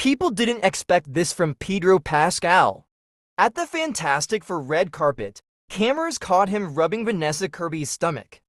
People didn't expect this from Pedro Pascal. At the Fantastic Four red carpet, cameras caught him rubbing Vanessa Kirby's stomach.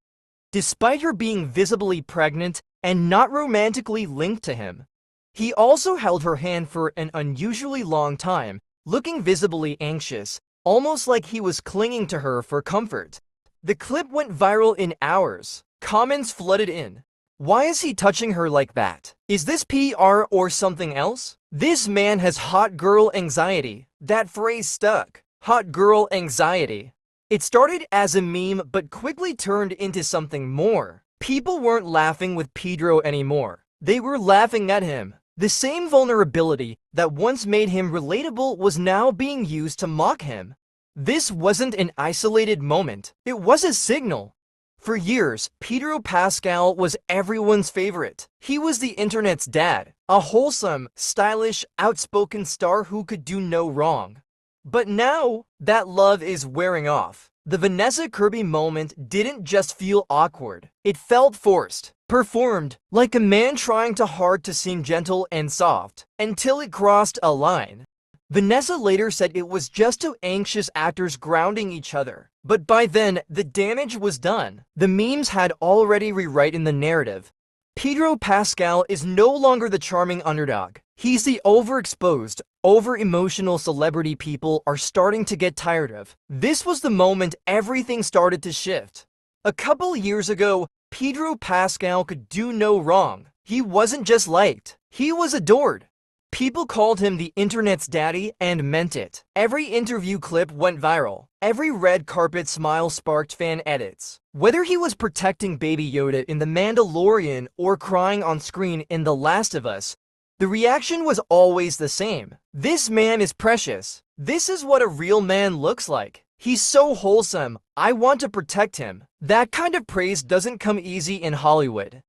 Despite her being visibly pregnant and not romantically linked to him, he also held her hand for an unusually long time, looking visibly anxious, almost like he was clinging to her for comfort. The clip went viral in hours. Comments flooded in. Why is he touching her like that? Is this PR or something else? This man has hot girl anxiety. That phrase stuck. Hot girl anxiety. It started as a meme but quickly turned into something more. People weren't laughing with Pedro anymore. They were laughing at him. The same vulnerability that once made him relatable was now being used to mock him. This wasn't an isolated moment. It was a signal. For years, Pedro Pascal was everyone's favorite. He was the internet's dad, a wholesome, stylish, outspoken star who could do no wrong. But now, that love is wearing off. The Vanessa Kirby moment didn't just feel awkward. It felt forced, performed, like a man trying too hard to seem gentle and soft, until it crossed a line. Vanessa later said it was just two anxious actors grounding each other. But by then, the damage was done. The memes had already rewritten the narrative. Pedro Pascal is no longer the charming underdog. He's the overexposed, over-emotional celebrity people are starting to get tired of. This was the moment everything started to shift. A couple years ago, Pedro Pascal could do no wrong. He wasn't just liked, he was adored. People called him the internet's daddy and meant it. Every interview clip went viral. Every red carpet smile sparked fan edits. Whether he was protecting Baby Yoda in The Mandalorian or crying on screen in The Last of Us, the reaction was always the same. This man is precious. This is what a real man looks like. He's so wholesome. I want to protect him. That kind of praise doesn't come easy in Hollywood.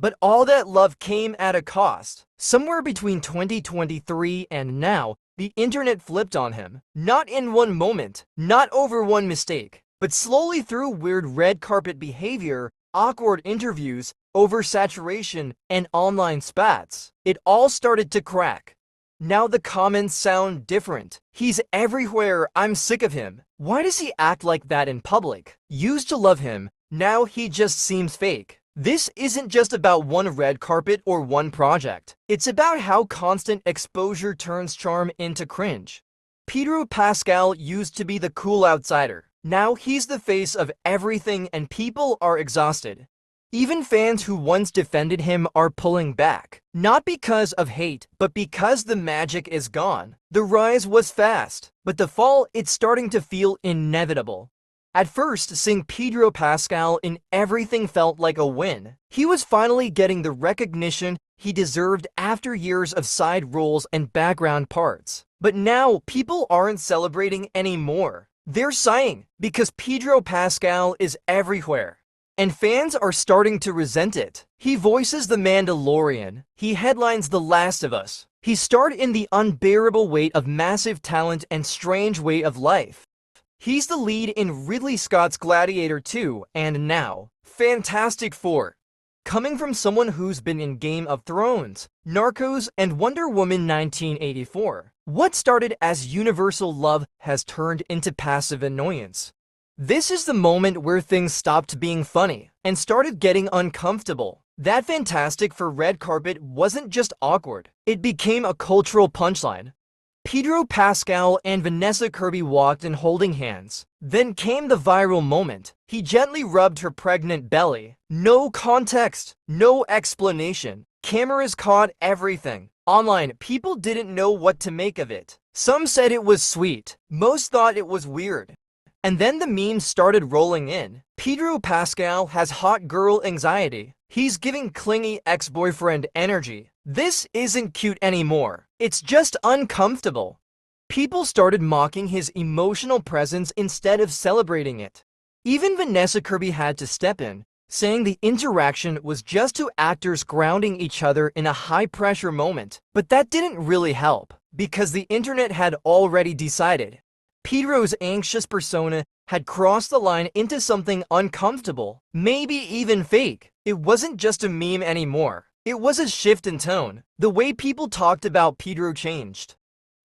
But all that love came at a cost. Somewhere between 2023 and now, the internet flipped on him. Not in one moment, not over one mistake, but slowly through weird red carpet behavior, awkward interviews, oversaturation, and online spats. It all started to crack. Now the comments sound different. He's everywhere, I'm sick of him. Why does he act like that in public? Used to love him, now he just seems fake. This isn't just about one red carpet or one project. It's about how constant exposure turns charm into cringe. Pedro Pascal used to be the cool outsider. Now he's the face of everything and people are exhausted. Even fans who once defended him are pulling back. Not because of hate, but because the magic is gone. The rise was fast, but the fall, it's starting to feel inevitable. At first, seeing Pedro Pascal in everything felt like a win. He was finally getting the recognition he deserved after years of side roles and background parts. But now, people aren't celebrating anymore. They're sighing because Pedro Pascal is everywhere. And fans are starting to resent it. He voices The Mandalorian. He headlines The Last of Us. He starred in the unbearable weight of massive talent and strange way of life. He's the lead in Ridley Scott's Gladiator 2, and now, Fantastic Four. Coming from someone who's been in Game of Thrones, Narcos, and Wonder Woman 1984, what started as universal love has turned into passive annoyance. This is the moment where things stopped being funny and started getting uncomfortable. That Fantastic Four red carpet wasn't just awkward, it became a cultural punchline. Pedro Pascal and Vanessa Kirby walked in holding hands. Then came the viral moment. He gently rubbed her pregnant belly. No context, no explanation. Cameras caught everything. Online, people didn't know what to make of it. Some said it was sweet. Most thought it was weird. And then the memes started rolling in. Pedro Pascal has hot girl anxiety. He's giving clingy ex-boyfriend energy. This isn't cute anymore. It's just uncomfortable. People started mocking his emotional presence instead of celebrating it. Even Vanessa Kirby had to step in, saying the interaction was just two actors grounding each other in a high-pressure moment. But that didn't really help, because the internet had already decided. Pedro's anxious persona had crossed the line into something uncomfortable, maybe even fake. It wasn't just a meme anymore. It was a shift in tone. The way people talked about Pedro changed.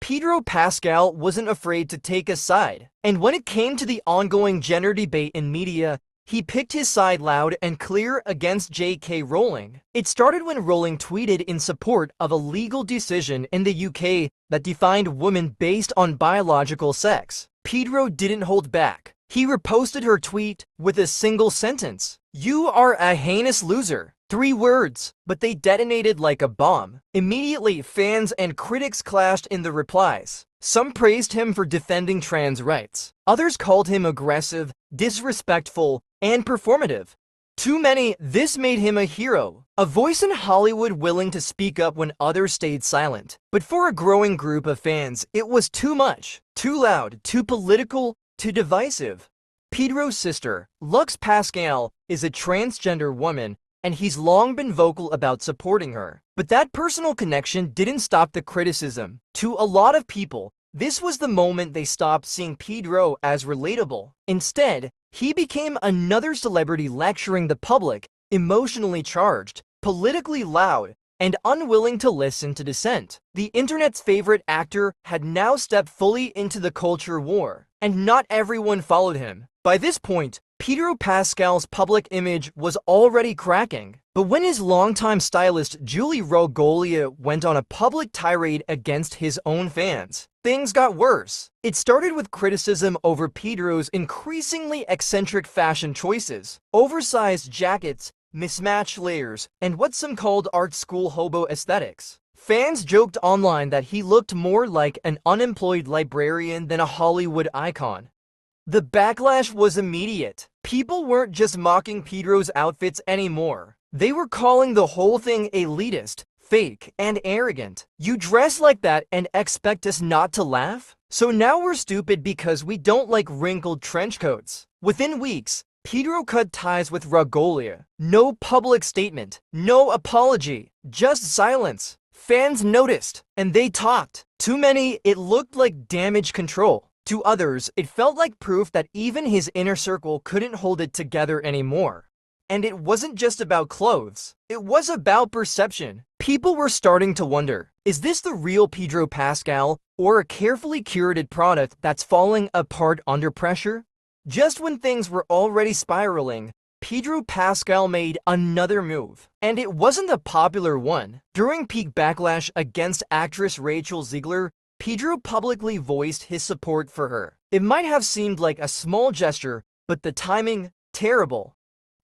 Pedro Pascal wasn't afraid to take a side, and when it came to the ongoing gender debate in media, he picked his side loud and clear against J.K. Rowling. It started when Rowling tweeted in support of a legal decision in the UK that defined women based on biological sex. Pedro didn't hold back. He reposted her tweet with a single sentence. "You are a heinous loser." 3 words, but they detonated like a bomb. Immediately, fans and critics clashed in the replies. Some praised him for defending trans rights. Others called him aggressive, disrespectful, and performative. To many, this made him a hero, a voice in Hollywood willing to speak up when others stayed silent. But for a growing group of fans, it was too much, too loud, too political, too divisive. Pedro's sister, Lux Pascal, is a transgender woman, and he's long been vocal about supporting her. But that personal connection didn't stop the criticism. To a lot of people, this was the moment they stopped seeing Pedro as relatable. Instead, he became another celebrity lecturing the public, emotionally charged, politically loud, and unwilling to listen to dissent. The internet's favorite actor had now stepped fully into the culture war, and not everyone followed him. By this point, Pedro Pascal's public image was already cracking. But when his longtime stylist Julie Rogolea went on a public tirade against his own fans, things got worse. It started with criticism over Pedro's increasingly eccentric fashion choices, oversized jackets, mismatched layers, and what some called art school hobo aesthetics. Fans joked online that he looked more like an unemployed librarian than a Hollywood icon. The backlash was immediate. People weren't just mocking Pedro's outfits anymore. They were calling the whole thing elitist, fake, and arrogant. You dress like that and expect us not to laugh? So now we're stupid because we don't like wrinkled trench coats. Within weeks, Pedro cut ties with Rogolea. No public statement, no apology, just silence. Fans noticed, and they talked. To many, it looked like damage control. To others, it felt like proof that even his inner circle couldn't hold it together anymore. And it wasn't just about clothes. It was about perception. People were starting to wonder, is this the real Pedro Pascal, or a carefully curated product that's falling apart under pressure? Just when things were already spiraling, Pedro Pascal made another move. And it wasn't a popular one. During peak backlash against actress Rachel Zegler, Pedro publicly voiced his support for her. It might have seemed like a small gesture, but the timing, terrible.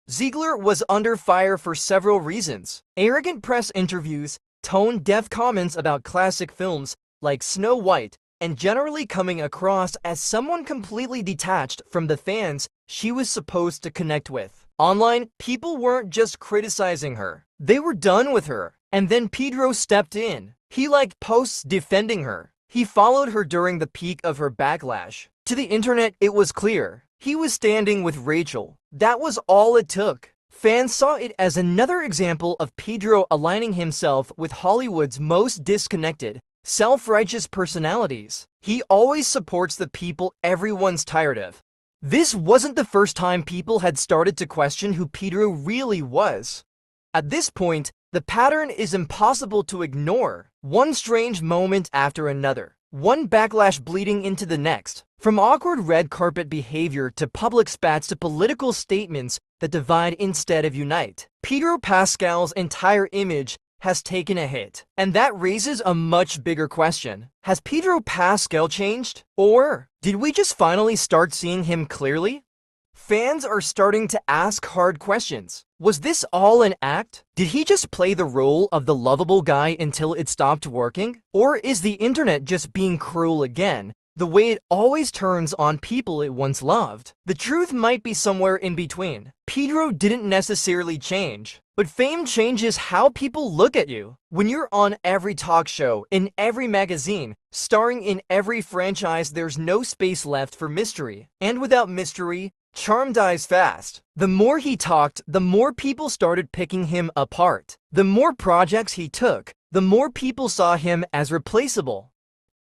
Zegler was under fire for several reasons. Arrogant press interviews, tone-deaf comments about classic films like Snow White, and generally coming across as someone completely detached from the fans she was supposed to connect with. Online, people weren't just criticizing her. They were done with her. And then Pedro stepped in. He liked posts defending her. He followed her during the peak of her backlash. To the internet, it was clear. He was standing with Rachel. That was all it took. Fans saw it as another example of Pedro aligning himself with Hollywood's most disconnected, self-righteous personalities. He always supports the people everyone's tired of. This wasn't the first time people had started to question who Pedro really was. At this point, the pattern is impossible to ignore. One strange moment after another. One backlash bleeding into the next. From awkward red carpet behavior to public spats to political statements that divide instead of unite. Pedro Pascal's entire image has taken a hit. And that raises a much bigger question. Has Pedro Pascal changed? Or did we just finally start seeing him clearly? Fans are starting to ask hard questions. Was this all an act? Did he just play the role of the lovable guy until it stopped working? Or is the internet just being cruel again, the way it always turns on people it once loved? The truth might be somewhere in between. Pedro didn't necessarily change, but fame changes how people look at you. When you're on every talk show, in every magazine, starring in every franchise, there's no space left for mystery. And without mystery, charm dies fast. The more he talked, the more people started picking him apart. The more projects he took, the more people saw him as replaceable.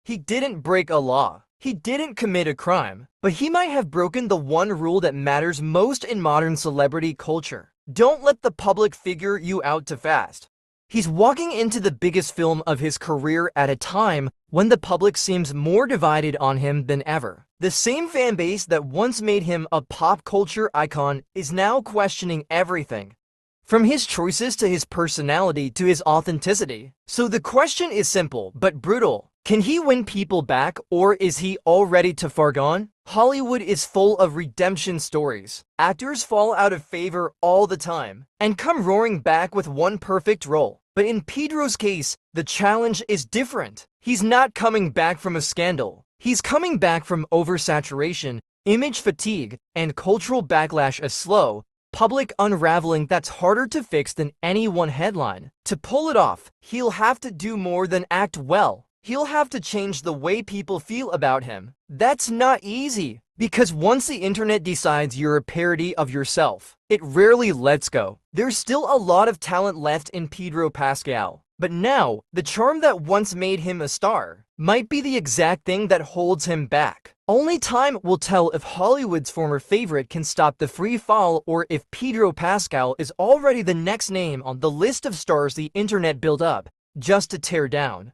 He didn't break a law. He didn't commit a crime. But he might have broken the one rule that matters most in modern celebrity culture. Don't let the public figure you out too fast. He's walking into the biggest film of his career at a time when the public seems more divided on him than ever. The same fan base that once made him a pop culture icon is now questioning everything, from his choices to his personality to his authenticity. So the question is simple but brutal. Can he win people back, or is he already too far gone? Hollywood is full of redemption stories. Actors fall out of favor all the time and come roaring back with one perfect role. But in Pedro's case, the challenge is different. He's not coming back from a scandal. He's coming back from oversaturation, image fatigue, and cultural backlash, a slow, public unraveling that's harder to fix than any one headline. To pull it off, he'll have to do more than act well. He'll have to change the way people feel about him. That's not easy, because once the internet decides you're a parody of yourself, it rarely lets go. There's still a lot of talent left in Pedro Pascal, but now, the charm that once made him a star might be the exact thing that holds him back. Only time will tell if Hollywood's former favorite can stop the free fall, or if Pedro Pascal is already the next name on the list of stars the internet built up just to tear down.